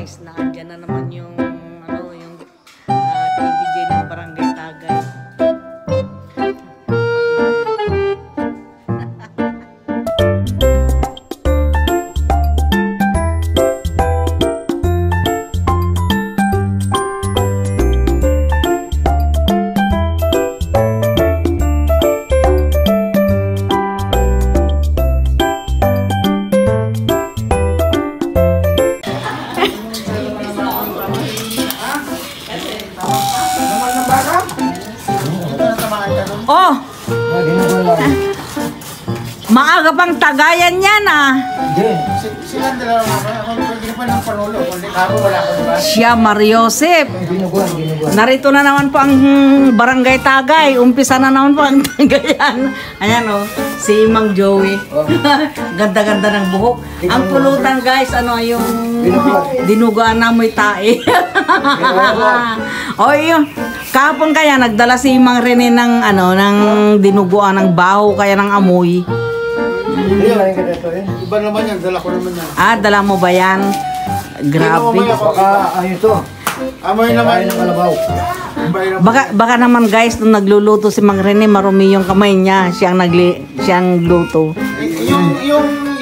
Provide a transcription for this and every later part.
guys, na andyan na naman yung ano, yung TVJ ng Barangay Tagay. Oh! Maaga pang tagayan yan ah. Silang dalawa nga. Hindi pa ng panulo. Kundi ako wala ko, diba? Siya, Mariosep. Narito na naman po ang Barangay Tagay. Umpisa na naman po ang tagayan. Ayan oh, si Mang Joey. Ganda-ganda ng buhok. Ang pulutan guys, ano yung dinugaan na mo'y tae. O yun. Kahapon kaya nagdala si Mang Rene ng ano, ng dinuguan ng baho kaya ng amoy. Iba naman yan, dala ko naman yan. Ah, dala mo ba yan? Grabe. Baka ano ito? Amoy naman ng kalabaw. Baka naman guys, nung nagluluto si Mang Rene, marumi yung kamay niya. Siyang luto.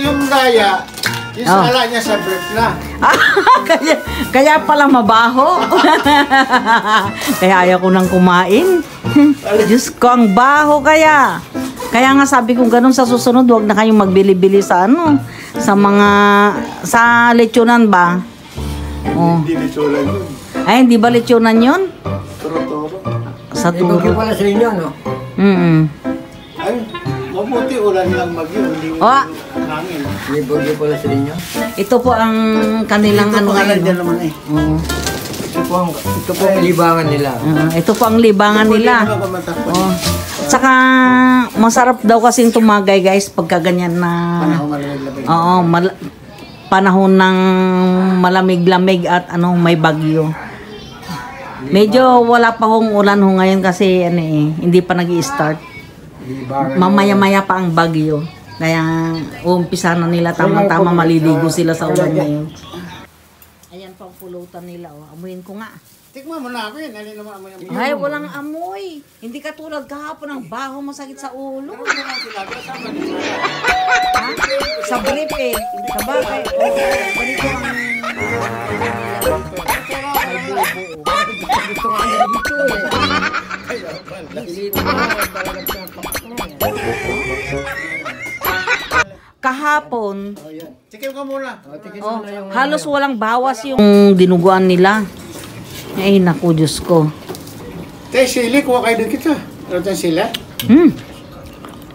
Yung gaya, yung sala niya sa breath na. kaya pala mabaho. Kaya ayaw ko nang kumain. Diyos ko, ang baho kaya. Kaya nga sabi ko ganun sa susunod, huwag na kayong magbili-bili sa ano, sa mga, sa lechonan ba? Oh. Hindi lechonan yun. Ay, hindi ba lechonan yun? Turo-turo. Sa turo. Ibagyo pala sa inyo, no? Ay, mabuti ulan lang magyo. Hindi hangin. Ibagyo pala sa inyo? Ito po ang kanilang ano ngayon. Dyan naman eh. Ito po ang libangan nila. Ito po ang libangan nila. Oh. Saka masarap daw kasing tumagay guys pagka ganyan na oo, panahon ng malamig-lamig at ano, may bagyo. Medyo wala pa hong ulan ho ngayon kasi ano eh, hindi pa nag-i-start. Mamaya-maya pa ang bagyo. Kaya umpisa na nila tamang-tama maliligo sila sa ulan ngayon. Ayan pa ang pulutan nila oh. Amuyin ko nga. Tikman mo namin. Alin naman amoy ang Ay, walang amoy. Hindi katulad kahapon ng baho masakit sa ulo. Ha? Sa brief eh. Sa bagay. Oh, ganito ang... May bubo. Gusto nga nila dito eh. Kahapon, Tikim ka muna. oh, halos walang bawas yung dinuguan nila. Ay, naku, Diyos ko. Tay, sili. Kuha kayo din kita. Ano tayo sila?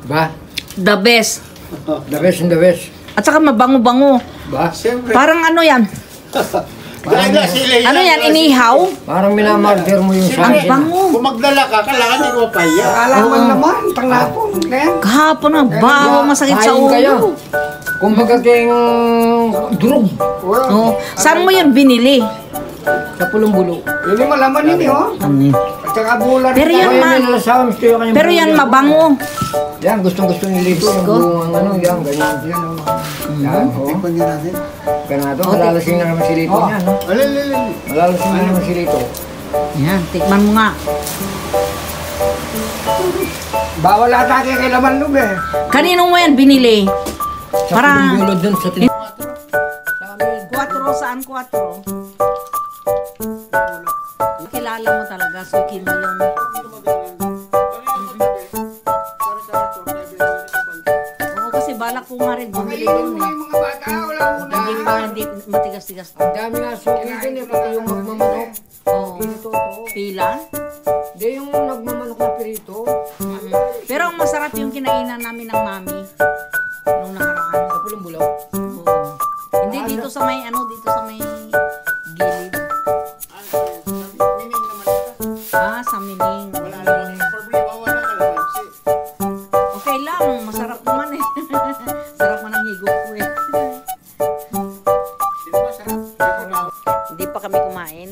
Ba? The best. The best and the best. At saka mabango-bango. Ba? Siyempre. Parang ano yan? Dahil na sila. Ano yan? Inihaw? Parang minamarder mo yung Ang sa bango. Kung magdala ka, kailangan hindi ko paya. Alaman naman, tanglapon. Kahapon ang baho, masakit sa Kain kayo. ulo. Kumbaga kayong durog. Oh, saan mo yun binili? Sa pulong-bulo. Hindi malaman ninyo. Ano yun? At saka bulan. Pero yan, pero yan mabango. Yan, gustong-gustong nilito yung buong ano, yan, ganyan. Yan, oh. Tikman niyo natin. Ganado, malalasing na naman si Lito niya, no? Alin. Malalasing na naman si Lito. Yan, tikman mo nga. Bawal ata kayo kay laman lube. Kanino mo yan binili? Sa Para- pulong-bulo dun sa tin... 4, saan 4? Kilala mo talaga, suki mo yun. Oo, kasi balak ko nga rin bumili yun eh. Mga bata, wala muna. Hindi matigas-tigas. Ang dami nga suki dun eh, pati yung magmamanok. Oo. Pirito. Pila? Hindi yung nagmamanok na pirito. Pero ang masarap yung kinainan namin ng mami nung nakaraan. Sa pulong-bulo. Oo. Hindi dito sa may dito sa may gilid. Ah, sa mining. Okay lang, masarap naman eh. Sarap man ang higop ko eh. Hindi pa kami kumain.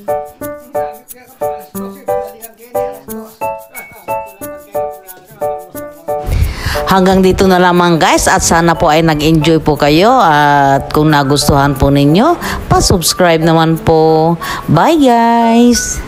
hanggang dito na lamang guys, at sana po ay nag-enjoy po kayo, at kung nagustuhan po ninyo, pa-subscribe naman po. Bye guys!